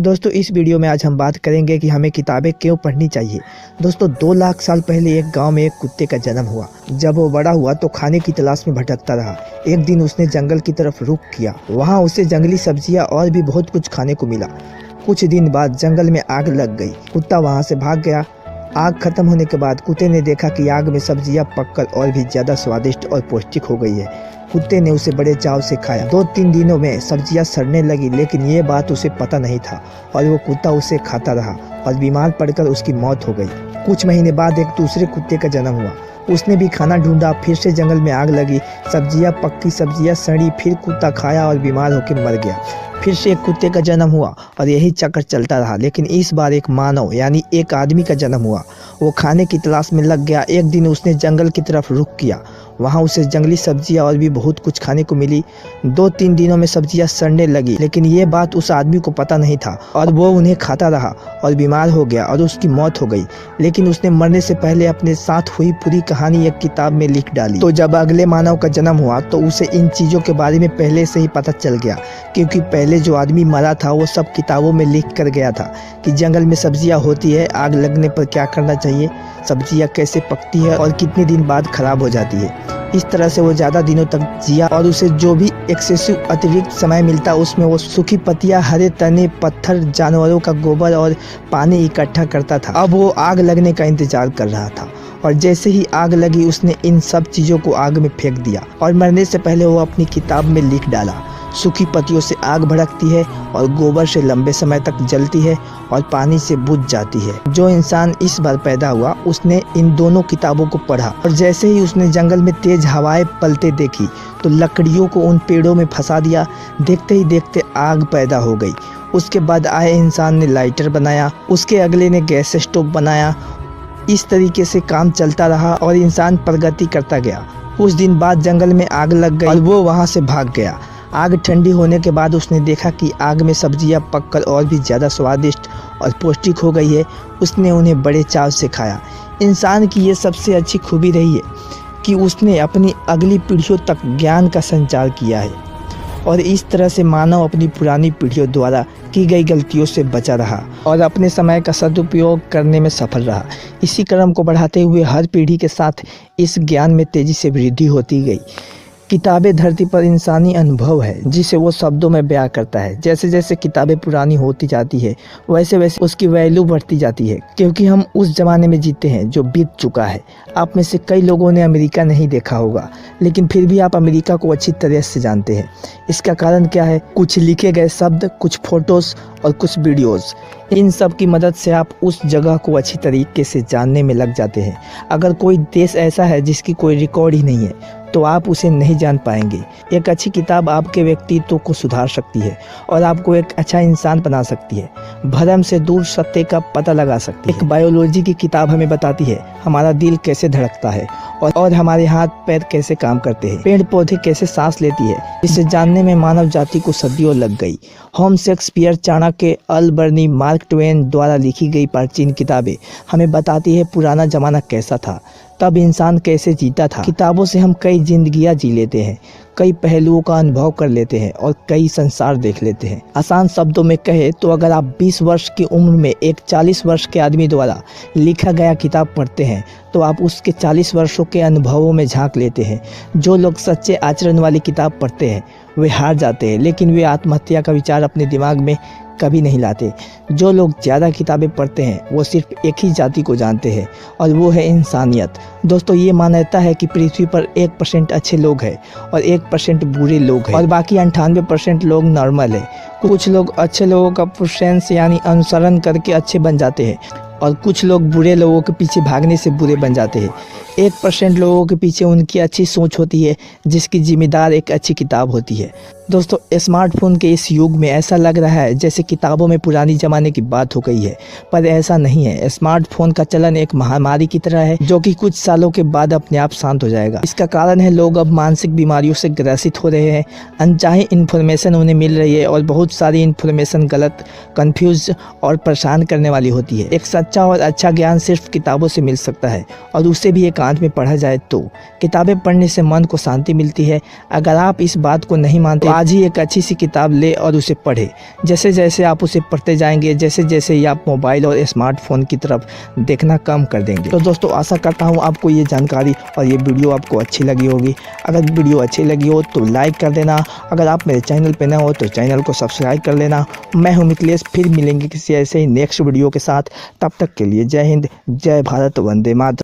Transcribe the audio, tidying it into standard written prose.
दोस्तों इस वीडियो में आज हम बात करेंगे कि हमें किताबें क्यों पढ़नी चाहिए। दोस्तों 2 लाख साल पहले एक गांव में एक कुत्ते का जन्म हुआ। जब वो बड़ा हुआ तो खाने की तलाश में भटकता रहा। एक दिन उसने जंगल की तरफ रुख किया। वहां उसे जंगली सब्जियां और भी बहुत कुछ खाने को मिला। कुछ दिन बाद जंगल में आग लग गई। कुत्ता वहां से भाग गया। आग खत्म होने के बाद कुत्ते ने देखा कि आग में सब्जियां पककर और भी ज़्यादा स्वादिष्ट और पौष्टिक हो गई है। कुत्ते ने उसे बड़े चाव से खाया। 2-3 दिनों में सब्जियां सड़ने लगी, लेकिन ये बात उसे पता नहीं था और वो कुत्ता उसे खाता रहा और बीमार पड़कर उसकी मौत हो गई। कुछ महीने बाद एक दूसरे कुत्ते का जन्म हुआ। उसने भी खाना ढूंढा। फिर से जंगल में आग लगी। सब्जियां पक्की, सब्जियां सड़ी। फिर कुत्ता खाया और बीमार होकर मर गया। फिर से एक कुत्ते का जन्म हुआ और यही चक्कर चलता रहा। लेकिन इस बार एक मानव यानी एक आदमी का जन्म हुआ। वो खाने की तलाश में लग गया। एक दिन उसने जंगल की तरफ रुख किया। वहाँ उसे जंगली सब्जियां और भी बहुत कुछ खाने को मिली। 2-3 दिनों में सब्जियां सड़ने लगी, लेकिन ये बात उस आदमी को पता नहीं था और वो उन्हें खाता रहा और बीमार हो गया और उसकी मौत हो गई। लेकिन उसने मरने से पहले अपने साथ हुई पूरी कहानी एक किताब में लिख डाली। तो जब अगले मानव का जन्म हुआ तो उसे इन चीज़ों के बारे में पहले से ही पता चल गया, क्योंकि पहले जो आदमी मरा था वो सब किताबों में लिख कर गया था कि जंगल में सब्जियां होती है, आग लगने पर क्या करना चाहिए, सब्जियां कैसे पकती है और कितने दिन बाद खराब हो जाती है। इस तरह से वो ज़्यादा दिनों तक जिया और उसे जो भी एक्सेसिव अतिरिक्त समय मिलता उसमें वो सूखी पत्तियां, हरे तने, पत्थर, जानवरों का गोबर और पानी इकट्ठा करता था। अब वो आग लगने का इंतजार कर रहा था और जैसे ही आग लगी उसने इन सब चीज़ों को आग में फेंक दिया और मरने से पहले वो अपनी किताब में लिख डाला। सूखी पत्तियों से आग भड़कती है और गोबर से लंबे समय तक जलती है और पानी से बुझ जाती है। जो इंसान इस बार पैदा हुआ उसने इन दोनों किताबों को पढ़ा और जैसे ही उसने जंगल में तेज हवाएं पलते देखी तो लकड़ियों को उन पेड़ों में फंसा दिया। देखते ही देखते आग पैदा हो गई। उसके बाद आए इंसान ने लाइटर बनाया, उसके अगले ने गैस स्टोव बनाया। इस तरीके से काम चलता रहा और इंसान प्रगति करता गया। कुछ दिन बाद जंगल में आग लग गई और वो वहाँ से भाग गया। आग ठंडी होने के बाद उसने देखा कि आग में सब्जियां पककर और भी ज़्यादा स्वादिष्ट और पौष्टिक हो गई है। उसने उन्हें बड़े चाव से खाया। इंसान की ये सबसे अच्छी खूबी रही है कि उसने अपनी अगली पीढ़ियों तक ज्ञान का संचार किया है और इस तरह से मानव अपनी पुरानी पीढ़ियों द्वारा की गई गलतियों से बचा रहा और अपने समय का सदुपयोग करने में सफल रहा। इसी क्रम को बढ़ाते हुए हर पीढ़ी के साथ इस ज्ञान में तेज़ी से वृद्धि होती गई। किताबें धरती पर इंसानी अनुभव है जिसे वो शब्दों में बयां करता है। जैसे जैसे किताबें पुरानी होती जाती है वैसे वैसे उसकी वैल्यू बढ़ती जाती है, क्योंकि हम उस ज़माने में जीते हैं जो बीत चुका है। आप में से कई लोगों ने अमेरिका नहीं देखा होगा, लेकिन फिर भी आप अमेरिका को अच्छी तरह से जानते हैं। इसका कारण क्या है? कुछ लिखे गए शब्द, कुछ फोटोज़ और कुछ वीडियोज़। इन सब की मदद से आप उस जगह को अच्छी तरीके से जानने में लग जाते हैं। अगर कोई देश ऐसा है जिसकी कोई रिकॉर्ड ही नहीं है तो आप उसे नहीं जान पाएंगे। एक अच्छी किताब आपके व्यक्तित्व को सुधार सकती है और आपको एक अच्छा इंसान बना सकती है। भ्रम से दूर सत्य का पता लगा सकती है। एक बायोलॉजी की किताब हमें बताती है हमारा दिल कैसे धड़कता है और हमारे हाथ पैर कैसे काम करते हैं, पेड़ पौधे कैसे सांस लेती है। इसे जानने में मानव जाति को सदियों लग गई। Holmes, Shakespeare, Chanakya, Al-Biruni, Mark Twain द्वारा लिखी गई प्राचीन किताबें हमें बताती है पुराना जमाना कैसा था, तब इंसान कैसे जीता था। किताबों से हम कई जिंदगियां जी लेते हैं, कई पहलुओं का अनुभव कर लेते हैं और कई संसार देख लेते हैं। आसान शब्दों में कहे तो अगर आप 20 वर्ष की उम्र में एक 40 वर्ष के आदमी द्वारा लिखा गया किताब पढ़ते हैं तो आप उसके 40 वर्षों के अनुभवों में झांक लेते हैं। जो लोग सच्चे आचरण वाली किताब पढ़ते हैं वे हार जाते हैं, लेकिन वे आत्महत्या का विचार अपने दिमाग में कभी नहीं लाते। जो लोग ज़्यादा किताबें पढ़ते हैं वो सिर्फ एक ही जाति को जानते हैं और वो है इंसानियत। दोस्तों ये मान्यता है कि पृथ्वी पर 1% अच्छे लोग हैं और 1% बुरे लोग हैं और बाकी 98% लोग नॉर्मल है। कुछ लोग अच्छे लोगों का प्रेफरेंस यानी अनुसरण करके अच्छे बन जाते हैं और कुछ लोग बुरे लोगों के पीछे भागने से बुरे बन जाते हैं। 1% लोगों के पीछे उनकी अच्छी सोच होती है जिसकी जिम्मेदार एक अच्छी किताब होती है। दोस्तों स्मार्टफोन के इस युग में ऐसा लग रहा है जैसे किताबों में पुरानी ज़माने की बात हो गई है, पर ऐसा नहीं है। स्मार्टफोन का चलन एक महामारी की तरह है जो कि कुछ सालों के बाद अपने आप शांत हो जाएगा। इसका कारण है लोग अब मानसिक बीमारियों से ग्रसित हो रहे हैं। अनचाही इन्फॉर्मेशन उन्हें मिल रही है और बहुत सारी इन्फॉर्मेशन गलत, कंफ्यूज और परेशान करने वाली होती है। एक सच्चा और अच्छा ज्ञान सिर्फ किताबों से मिल सकता है और उसे भी एकांत में पढ़ा जाए तो। किताबें पढ़ने से मन को शांति मिलती है। अगर आप इस बात को नहीं मानते आज ही एक अच्छी सी किताब ले और उसे पढ़े। जैसे जैसे आप उसे पढ़ते जाएंगे, जैसे जैसे ही आप मोबाइल और स्मार्टफोन की तरफ देखना कम कर देंगे। तो दोस्तों आशा करता हूँ आपको ये जानकारी और ये वीडियो आपको अच्छी लगी होगी। अगर वीडियो अच्छी लगी हो तो लाइक कर देना। अगर आप मेरे चैनल पे नए हो तो चैनल को सब्सक्राइब कर लेना। मैं हूँ मिथिलेश, फिर मिलेंगे किसी ऐसे ही नेक्स्ट वीडियो के साथ। तब तक के लिए जय हिंद, जय भारत, वंदे मातरम।